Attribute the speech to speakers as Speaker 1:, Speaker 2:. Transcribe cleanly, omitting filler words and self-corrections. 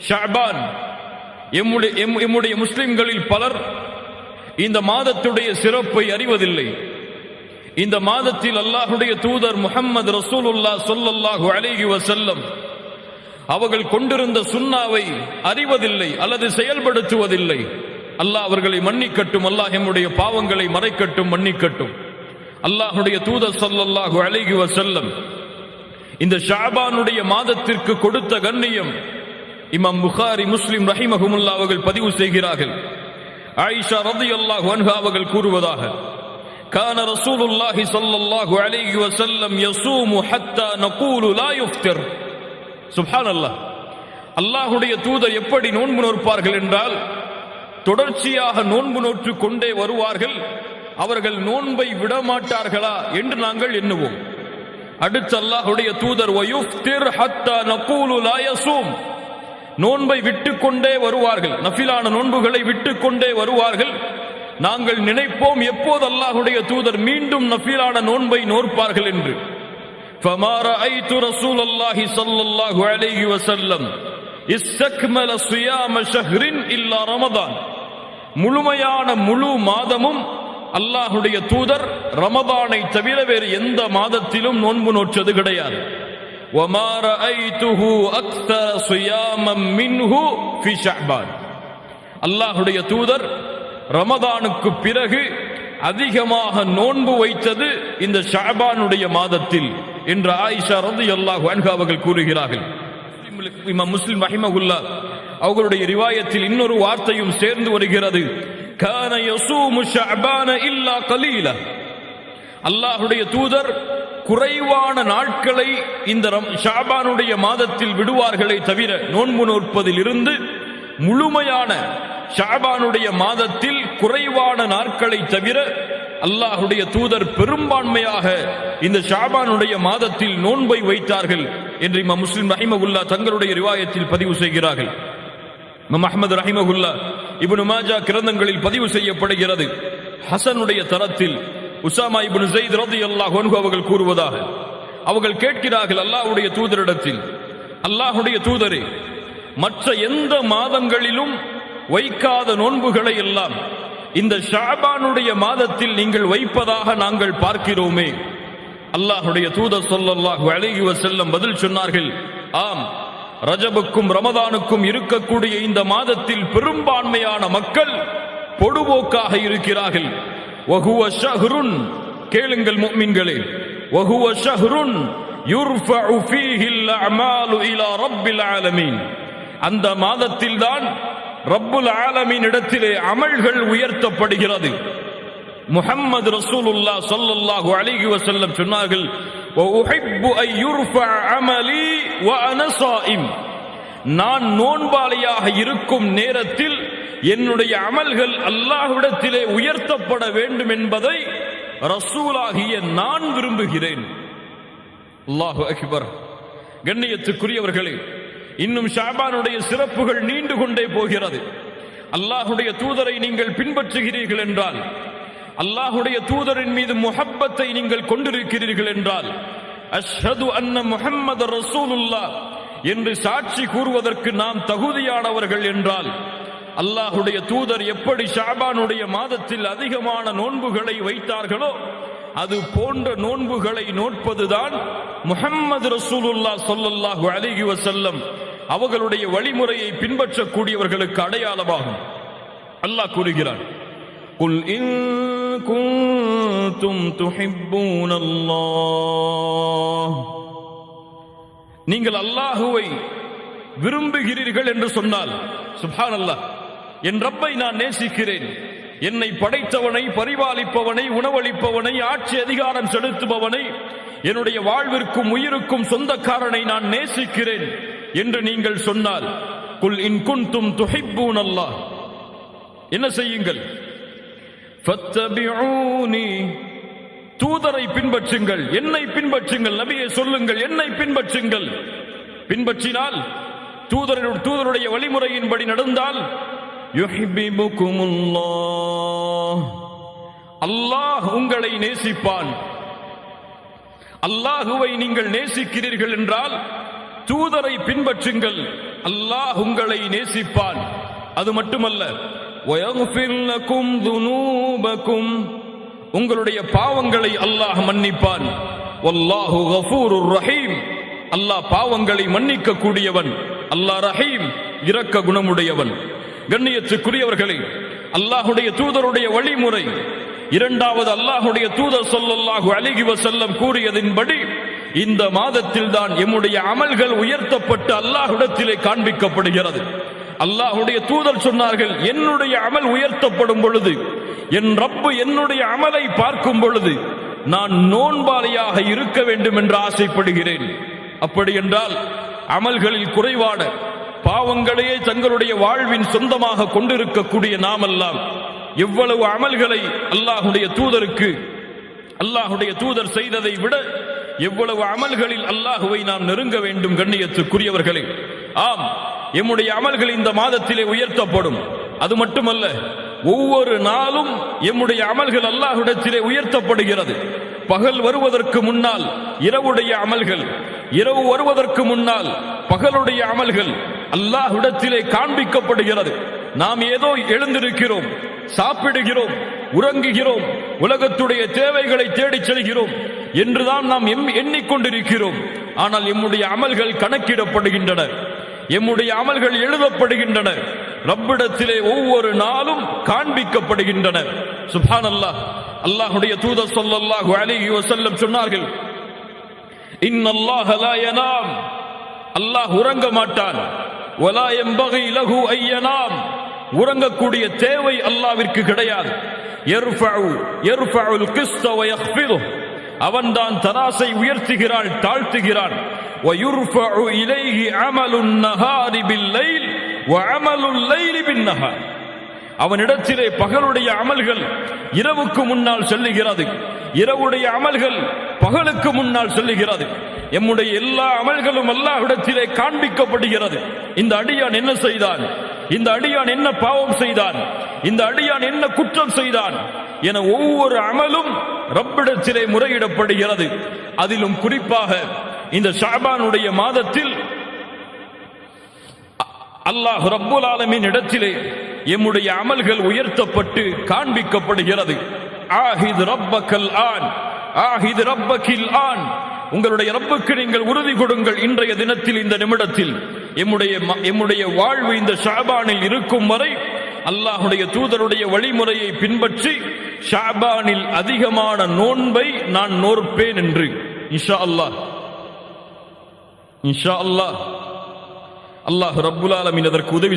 Speaker 1: ஷஅபான். எம்முடைய முஸ்லிம்களில் பலர் இந்த மாதத்துடைய சிறப்பை அறிவதில்லை. இந்த மாதத்தில் அல்லாஹ்வுடைய தூதர் முஹம்மது ரசூலுல்லாஹ் ஸல்லல்லாஹு அலைஹி வஸல்லம் அவர்கள் கொண்டிருந்த சுன்னாவை அறிவதில்லை அல்லது செயல்படுத்துவதில்லை. அல்லாஹ் அவர்களை மன்னிக்கட்டும். அல்லாஹ் எம்முடைய பாவங்களை மறைக்கட்டும், மன்னிக்கட்டும். அல்லாஹ்வுடைய தூதர் ஸல்லல்லாஹு அலைஹி வஸல்லம் இந்த ஷஅபானுடைய மாதத்திற்கு கொடுத்த கண்ணியம் இமாம் புகாரி, முஸ்லிம் ரஹிமஹுமுல்லாஹ் அவர்கள் பதிவு செய்கிறார்கள். ஆயிஷா ரலியல்லாஹு அன்ஹா அவர்கள் கூறுவதாக, கான ரசூலுல்லாஹி ஸல்லல்லாஹு அலைஹி வஸல்லம் யஸூமு ஹத்தா நகூலு லா யுஃப்திர். சுப்ஹானல்லாஹ். அல்லாஹ்வுடைய தூதர் எப்படி நோன்பு நோற்பார்கள் என்றால், தொடர்ச்சியாக நோன்பு நோற்று கொண்டே வருவார்கள். அவர்கள் நோன்பை விடமாட்டார்களா என்று நாங்கள் எண்ணுவோம். அடுத்து அல்லாஹ்வுடைய தூதர் வயுஃப்திர் ஹத்தா நகூலு லா யஸூம், நோன்பை விட்டுக்கொண்டே வருவார்கள். நஃபிலான நோன்புகளை விட்டுக்கொண்டே வருவார்கள். நாங்கள் நினைப்போம் எப்போது அல்லாஹ்வுடைய தூதர் மீண்டும் நஃபிலான நோன்பை நோற்பார்கள் என்று. فما رأيت رسول الله صلى الله عليه وسلم استكمل صيام شهر إلا رمضان. முழுமையான முழு மாதமும் அல்லாஹ்வுடைய தூதர் ரமதானை தவிர வேறு எந்த மாதத்திலும் நோன்பு நோற்றது கிடையாது. وما رأيته أكثر صياما منه في شعبان. அல்லாஹ்வுடைய தூதர் ரமதானுக்கு பிறகு அதிகமாக நோன்பு வைத்தது இந்த ஷஅபானுடைய மாதத்தில் என்று ஆயிஷா ரலியல்லாஹு அன்ஹா அவர்கள் கூறுகிறார்கள். இமாம் முஸ்லிம் ரஹிமஹுல்லாஹ் அவர்களுடைய ரிவாயத்தில் இன்னொரு வார்த்தையும் சேர்ந்து வருகிறது. கான யஸூமு ஷஅபான இல்லா கலீலா. அல்லாஹ்வுடைய தூதர் குறைவான நாட்களை இந்த ஷஅபானுடைய மாதத்தில் விடுவார்களே தவிர, நோன்பு நோற்பதில் இருந்து முழுமையான ஷஅபானுடைய மாதத்தில் குறைவான நாட்களை தவிர அல்லாஹ்வுடைய தூதர் பெரும்பான்மையாக இந்த ஷஅபானுடைய மாதத்தில் நோன்பை வைத்தார்கள் என்று இமாம் முஸ்லிம் ரஹிமஹுல்லாஹ் தங்களுடைய ரிவாயத்தில் பதிவு செய்கிறார்கள். இமாம் அஹ்மத் ரஹிமஹுல்லாஹ் இப்னு மாஜா கிரந்தங்களில் பதிவு செய்யப்படுகிறது. ஹசனுடைய தரத்தில் உஸாமா இப்னு ஸைத் ரலியல்லாஹு அன்ஹு அவர்கள் கூறுவதாக, அவர்கள் கேட்கிறார்கள் அல்லாஹ்வுடைய தூதரிடத்தில், அல்லாஹ்வுடைய தூதரே, மற்ற எந்த மாதங்களிலும் வைக்காத நோன்புகளை எல்லாம் இந்த ஷஅபானுடைய மாதத்தில் நீங்கள் வைப்பதாக நாங்கள் பார்க்கிறோமே. அல்லாஹ்வுடைய தூதர் ஸல்லல்லாஹு அலைஹி வஸல்லம் பதில் சொன்னார்கள், ஆம், ரஜபுக்கும் ரமதானுக்கும் இருக்கக்கூடிய இந்த மாதத்தில் பெரும்பான்மையான மக்கள் பொடுபோக்காக இருக்கிறார்கள். வஹுவ ஷஹ்ருன், கேளுங்கள் முஃமின்களே, வஹுவ ஷஹ்ருன் யுர்ஃபஉ ஃபீஹில் அஅமாலு இலா ரப்பில் ஆலமீன். அந்த மாதத்தில் தான் ரப்புல் ஆலமீன் இடத்திலே அமல்கள் உயர்த்தப்படுகிறது. முஹம்மது ரசூலுல்லாஹ் ஸல்லல்லாஹு அலைஹி வஸல்லம் சொன்னார்கள், வ உஹிப்பு அன் யுர்ஃபஅ அமலி வ அன ஸாயிம். நான் நோன்பாளியாக இருக்கும் நேரத்தில் என்னுடைய அமல்கள் அல்லாஹ்விடத்திலே உயர்த்தப்பட வேண்டும் என்பதை ரசூலாகிய நான் விரும்புகிறேன். அல்லாஹு அக்பர். கண்ணியத்துக்குரியவர்களே, இன்னும் ஷஅபானுடைய சிறப்புகள் நீண்டு கொண்டே போகிறது. அல்லாஹ்வுடைய தூதரை நீங்கள் பின்பற்றுகிறீர்கள் என்றால், அல்லாஹ்வுடைய தூதரின் மீது முஹப்பத்தை நீங்கள் கொண்டிருக்கிறீர்கள் என்றால், அஷ்ஹது அன்ன முஹம்மது ரசூலுல்லாஹ் என்று சாட்சி கூறுவதற்கு நாம் தகுதியானவர்கள் என்றால், அல்லாஹ்வுடைய தூதர் எப்படி ஷஅபானுடைய மாதத்தில் அதிகமான நோன்புகளை வைத்தார்களோ அது போன்ற நோன்புகளை நோட்பதுதான் முஹம்மது ரசூலுல்லாஹ் ஸல்லல்லாஹு அலைஹி வஸல்லம் அவர்களுடைய வழிமுறையை பின்பற்றக்கூடியவர்களுக்கு அடையாளமாகும். அல்லாஹ் கூறுகிறான், குல் இன் குன்தும் துஹிப்பூனல்லாஹ், நீங்கள் அல்லாஹுவை விரும்புகிறீர்கள் என்று சொன்னால், சுப்ஹானல்லாஹ், என் ரப்பை நான் நேசிக்கிறேன், என்னை படைத்தவனை, பரிபாலிப்பவனை, உணவளிப்பவனை, ஆட்சி அதிகாரம் செலுத்துபவனை, என்னுடைய வாழ்விற்கும் உயிருக்கும் சொந்தக்காரனை நான் நேசிக்கிறேன் என்று நீங்கள் சொன்னால், குல் இன் குன்தும் துஹிப்பூனல்லாஹ், என்ன செய்யுங்கள், ஃபத்தபிஊனி, தூதரை பின்பற்றுங்கள், என்னை பின்பற்றுங்கள். நபியே சொல்லுங்கள், என்னை பின்பற்றுங்கள். பின்பற்றினால், தூதருடைய வழிமுறையின்படி நடந்தால், யுஹிப்புகுமுல்லாஹ், அல்லாஹ் உங்களை நேசிப்பான். அல்லாஹுவை நீங்கள் நேசிக்கிறீர்கள் என்றால் தூதரை பின்பற்றுங்கள், அல்லாஹ் உங்களை நேசிப்பான். அது மட்டுமல்ல, وَيَغْفِرْ لَكُمْ ذُنُوبَكُمْ உங்களுடைய பாவங்களை அல்லாஹ் மன்னிப்பான். வல்லாஹு கஃபூருர் ரஹீம் அல்லாஹ் பாவங்களை மன்னிக்க கூடியவன், அல்லாஹ் ரஹீம் இரக்க குணமுடையவன். கண்ணியத்துக்குரியவர்களே, அல்லாஹ்வுடைய தூதருடைய வழிமுறை, இரண்டாவது அல்லாஹ்வுடைய தூதர் ஸல்லல்லாஹு அலைஹி வஸல்லம் கூறியதின்படி இந்த மாதத்தில் தான் எம்முடைய அமல்கள் உயர்த்தப்பட்டு அல்லாஹ்விடத்திலே காண்பிக்கப்படுகிறது. அல்லாஹ்வுடைய தூதர் சொன்னார்கள், என்னுடைய அமல் உயர்த்தப்படும் பொழுது, என் ரப்பு என்னுடைய அமலை பார்க்கும் பொழுது நான் நோன்பாளியாக இருக்க வேண்டும் என்று ஆசைப்படுகிறேன். அப்படி என்றால் அமல்களில் குறைவான பாவங்களையே தங்களுடைய வாழ்வின் சொந்தமாக கொண்டிருக்கக்கூடிய நாமெல்லாம் எவ்வளவு அமல்களை அல்லாஹ்வுடைய தூதர் செய்ததை விட எவ்வளவு அமல்களில் அல்லாஹுவை நாம் நெருங்க வேண்டும். கண்ணியத்துக்குரியவர்களே, ஆம், எம்முடைய அமல்கள் இந்த மாதத்திலே உயர்த்தப்படும். அது மட்டுமல்ல, ஒவ்வொரு நாளும் எம்முடைய அமல்கள் அல்லாஹ்விடத்திலே உயர்த்தப்படுகிறது. பகல் வருவதற்கு முன்னால் இரவுடைய அமல்கள், இரவு வருவதற்கு முன்னால் பகலுடைய அமல்கள் அல்லாஹ்விடத்திலே காண்பிக்கப்படுகிறது. நாம் ஏதோ எழுந்திருக்கிறோம், சாப்பிடுகிறோம், உறங்குகிறோம், உலகத்துடைய தேவைகளை தேடிச் செல்கிறோம் என்றுதான் நாம் எண்ணிக்கொண்டிருக்கிறோம். ஆனால் எம்முடைய அமல்கள் கணக்கிடப்படுகின்றன, எம்முடைய அமல்கள் எழுதப்படுகின்றன, ரப்பிடத்திலே ஒவ்வொரு நாளும் காண்பிக்கப்படுகின்றன. சுப்ஹானல்லாஹ். அல்லாஹ்வுடைய தூதர் ஸல்லல்லாஹு அலைஹி வஸல்லம் சொன்னார்கள், இன்னல்லாஹ லா யனாம் அல்லாஹ் உறங்க மாட்டான், வலா யம்பகி லஹு அன் யனாம் உறங்கக்கூடிய தேவை அல்லாஹ்விற்கு கிடையாது. யர்ஃபஉல் கிஸ்த வ யக்ஃபிது அவன்தான் தராசை உயர்த்துகிறான், தாழ்த்துகிறான். وَيُرْفَعُ إِلَيْهِ عَمَلُ النَّهَارِ بِاللَّيْلِ وَعَمَلُ اللَّيْلِ بِالنَّهَارِ அவனிடத்திலே பகலுடைய அமல்கள் இரவுக்கு முன்னால் செல்லுகிறது, இரவுடைய அமல்கள் பகலுக்கு முன்னால் செல்லுகிறது. எம்முடைய எல்லா அமல்களும் அல்லாஹ்விடத்திலே காண்பிக்கப்படுகிறது. இந்த அடியான் என்ன செய்தான், இந்த அடியான் என்ன பாவம் செய்தான், இந்த அடியான் என்ன குற்றம் செய்தான் என ஒவ்வொரு அமலும் ரப்பிடத்திலே முறையிடப்படுகிறது. அதிலும் குறிப்பாக இந்த ஷஅபானுடைய மாதத்தில் அல்லாஹ் ரப்புல் ஆலமீன் இடத்திலே எம்முடைய அமல்கள் உயர்த்தப்பட்டு காண்பிக்கப்படுகிறது. ஆஹித் ரப்பக்கல் ஆன், ஆஹித் ரப்பக்கில் ஆன், உங்களுடைய ரப்புக்கு நீங்கள் உறுதி கொடுங்கள். இன்றைய தினத்தில், இந்த நிமிடத்தில் எம்முடைய வாழ்வு இந்த ஷஅபானில் இருக்கும் வரை அல்லாஹ்வுடைய தூதருடைய வழிமுறையை பின்பற்றி ஷஅபானில் அதிகமான நோன்பை நான் நோற்பேன் என்று இன்ஷா அல்லாஹ் அல்லாஹ் ரப்புல் ஆலமீன் அதற்கு உதவி